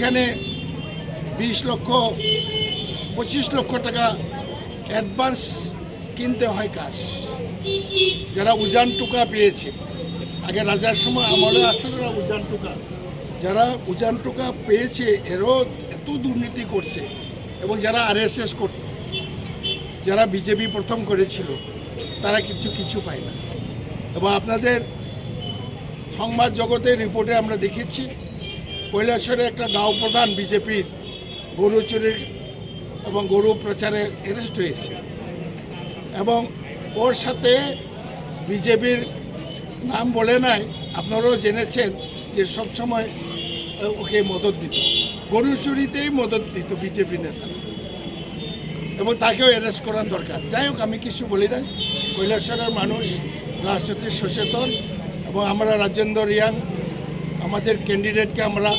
যেখানে 20 লক্ষ 25 লক্ষ টাকা অ্যাডভান্স কিনতে হয় কাজ, যারা উজান টোকা পেয়েছে, আগে রাজার সময় আমলে আসলে উজান টোকা, যারা উজান টোকা পেয়েছে এরও এত দুর্নীতি করছে, এবং যারা আরএসএস করত, যারা বিজেপি প্রথম করেছিল, তারা কিছু পায় না। এবং আপনাদের সংবাদ জগতের রিপোর্টে আমরা দেখেছি কৈলাসহরে একটা গাঁও প্রধান বিজেপির গরু চুরির এবং গরু প্রচারে অ্যারেস্ট হয়েছে, এবং ওর সাথে বিজেপির নাম বলে নাই, আপনারাও জেনেছেন যে সবসময় ওকে মদত দিত, গরু চুরিতেই মদত দিত বিজেপি নেতা, এবং তাকেও অ্যারেস্ট করার দরকার। যাই হোক, আমি কিছু বলি না, কৈলাসহরের মানুষ রাজনীতি সচেতন, এবং আমরা রাজেন্দ্র রিয়াং আমাদের ক্যান্ডিডেটকে আমরা